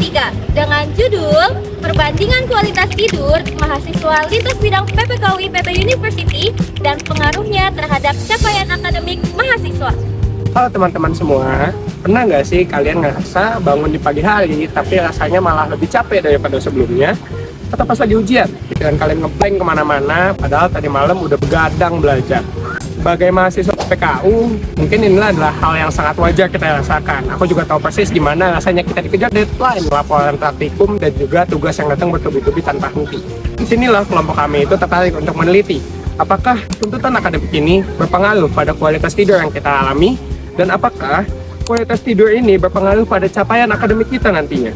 ketiga dengan judul Perbandingan Kualitas Tidur Mahasiswa Lintas Bidang PPKU IPB University dan Pengaruhnya Terhadap Capaian Akademik Mahasiswa. Halo teman-teman semua, pernah nggak sih kalian ngerasa bangun di pagi hari tapi rasanya malah lebih capek daripada sebelumnya? Atau pas lagi ujian, pikiran kalian ngeblank kemana-mana padahal tadi malam udah begadang belajar. Sebagai mahasiswa PKU, mungkin inilah adalah hal yang sangat wajar kita rasakan. Aku juga tahu persis gimana rasanya kita dikejar deadline, laporan praktikum, dan juga tugas yang datang bertubi-tubi tanpa henti. Disinilah kelompok kami itu tertarik untuk meneliti apakah tuntutan akademik ini berpengaruh pada kualitas tidur yang kita alami, dan apakah kualitas tidur ini berpengaruh pada capaian akademik kita nantinya.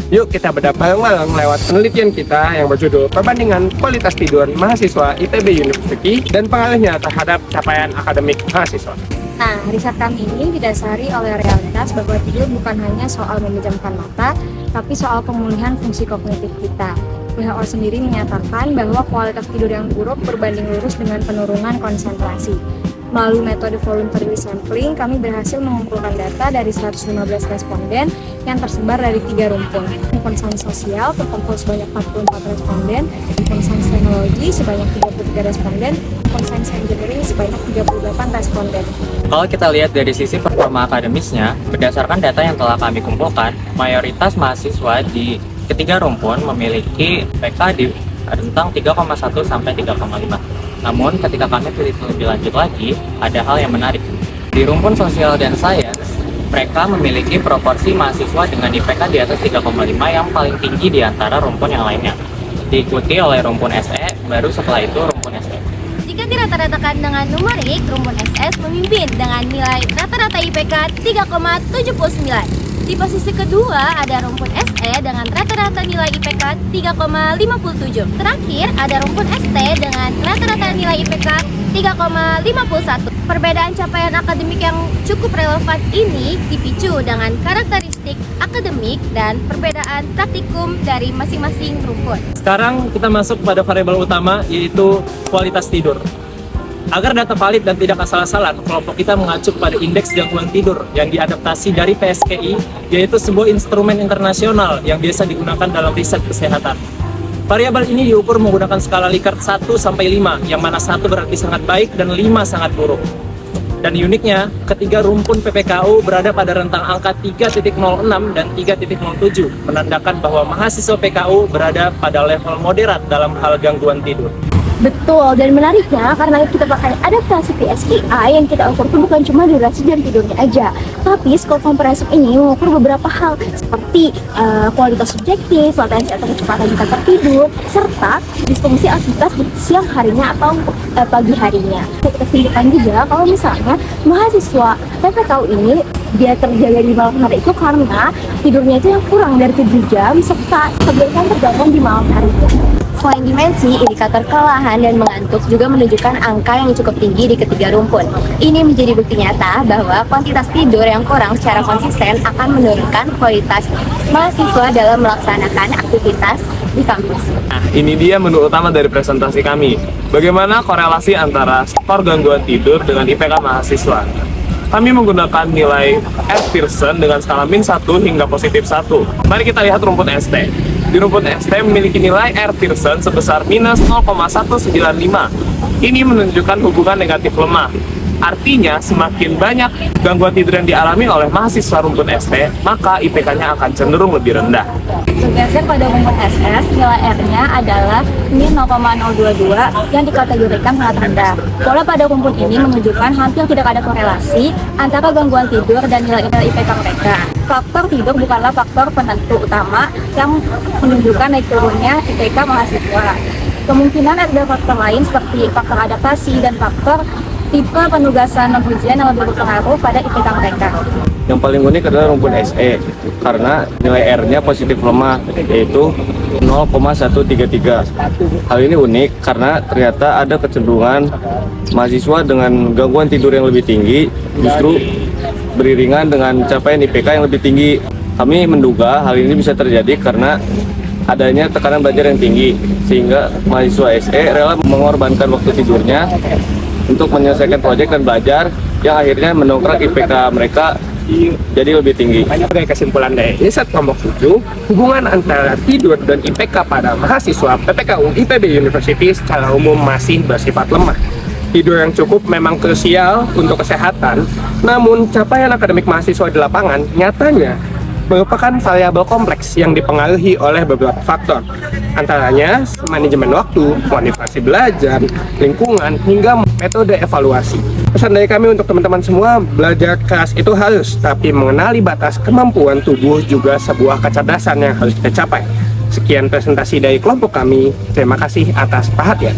Yuk kita bedah bareng-bareng lewat penelitian kita yang berjudul Perbandingan Kualitas Tidur Mahasiswa IPB University dan Pengaruhnya Terhadap Capaian Akademik Mahasiswa. Nah, riset kami ini didasari oleh realitas bahwa tidur bukan hanya soal memejamkan mata, tapi soal pemulihan fungsi kognitif kita. WHO sendiri menyatakan bahwa kualitas tidur yang buruk berbanding lurus dengan penurunan konsentrasi. Melalui metode voluntary sampling, kami berhasil mengumpulkan data dari 115 responden yang tersebar dari 3 rumpun. Rumpun sains sosial terkumpul sebanyak 44 responden, rumpun sains teknologi sebanyak 33 responden, rumpun sains engineering sebanyak 38 responden. Kalau kita lihat dari sisi performa akademisnya, berdasarkan data yang telah kami kumpulkan, mayoritas mahasiswa di ketiga rumpun memiliki PK di rentang 3,1 sampai 3,5. Namun, ketika kami teliti lebih lanjut lagi, ada hal yang menarik. Di rumpun sosial dan sains, mereka memiliki proporsi mahasiswa dengan IPK di atas 3,5 yang paling tinggi di antara rumpun yang lainnya. Diikuti oleh rumpun SE, baru setelah itu rumpun SE. Jika dirata-ratakan dengan numerik, rumpun SS memimpin dengan nilai rata-rata IPK 3,79. Di posisi kedua ada rumpun SE dengan rata-rata nilai IPK 3,57. Terakhir ada rumpun ST dengan rata-rata nilai IPK 3,51. Perbedaan capaian akademik yang cukup relevan ini dipicu dengan karakteristik akademik dan perbedaan praktikum dari masing-masing rumpun. Sekarang kita masuk pada variabel utama, yaitu kualitas tidur. Agar data valid dan tidak asal-asalan, kelompok kita mengacu pada indeks gangguan tidur yang diadaptasi dari PSKI, yaitu sebuah instrumen internasional yang biasa digunakan dalam riset kesehatan. Variabel ini diukur menggunakan skala Likert 1 sampai 5, yang mana 1 berarti sangat baik dan 5 sangat buruk. Dan uniknya, ketiga rumpun PPKU berada pada rentang angka 3.06 dan 3.07, menandakan bahwa mahasiswa PKU berada pada level moderat dalam hal gangguan tidur. Betul, dan menariknya karena kita pakai adaptasi PSKI yang kita ukur itu bukan cuma durasi dan tidurnya aja, tapi skor komprehensif ini mengukur beberapa hal seperti kualitas subjektif, latensi atau kecepatan kita tertidur, serta disfungsi aktivitas di siang harinya atau pagi harinya. Kita tunjukkan juga kalau misalnya mahasiswa PPKU ini dia terjaga di malam hari itu karena tidurnya itu yang kurang dari 7 jam serta kegiatan terganggu di malam hari itu. Selain dimensi, indikator kelelahan dan mengantuk juga menunjukkan angka yang cukup tinggi di ketiga rumpun. Ini menjadi bukti nyata bahwa kuantitas tidur yang kurang secara konsisten akan menurunkan kualitas mahasiswa dalam melaksanakan aktivitas di kampus. Nah, ini dia menu utama dari presentasi kami. Bagaimana korelasi antara skor gangguan tidur dengan IPK mahasiswa. Kami menggunakan nilai R. Pearson dengan skala min 1 hingga positif 1. Mari kita lihat rumpun ST. Di rumpun ST memiliki nilai R. Pearson sebesar minus 0,195. Ini menunjukkan hubungan negatif lemah. Artinya, semakin banyak gangguan tidur yang dialami oleh mahasiswa rumpun ST, maka IPK-nya akan cenderung lebih rendah. Bergeser pada rumpun SS, nilai R-nya adalah min 0,022 yang dikategorikan sangat rendah. Pola pada rumpun ini menunjukkan hampir tidak ada korelasi antara gangguan tidur dan nilai IPK mereka. Faktor tidur bukanlah faktor penentu utama yang menunjukkan naik turunnya IPK mahasiswa. Kemungkinan ada faktor lain seperti faktor adaptasi dan faktor tipe penugasan non-ujian yang lebih berpengaruh pada IPK mereka. Yang paling unik adalah rumpun SE karena nilai R-nya positif lemah yaitu 0,133. Hal ini unik karena ternyata ada kecenderungan mahasiswa dengan gangguan tidur yang lebih tinggi justru beriringan dengan capaian IPK yang lebih tinggi. Kami menduga hal ini bisa terjadi karena adanya tekanan belajar yang tinggi sehingga mahasiswa SE rela mengorbankan waktu tidurnya untuk menyelesaikan proyek dan belajar yang akhirnya mendongkrak IPK mereka jadi lebih tinggi. Sebagai kesimpulan dari riset kelompok 7, hubungan antara tidur dan IPK pada mahasiswa PPKU IPB University secara umum masih bersifat lemah. Tidur yang cukup memang krusial untuk kesehatan, namun capaian akademik mahasiswa di lapangan nyatanya merupakan variabel kompleks yang dipengaruhi oleh beberapa faktor. Antaranya manajemen waktu, motivasi belajar, lingkungan, hingga metode evaluasi. Pesan dari kami untuk teman-teman semua, belajar keras itu harus, tapi mengenali batas kemampuan tubuh juga sebuah kecerdasan yang harus kita capai. Sekian presentasi dari kelompok kami. Terima kasih atas perhatian.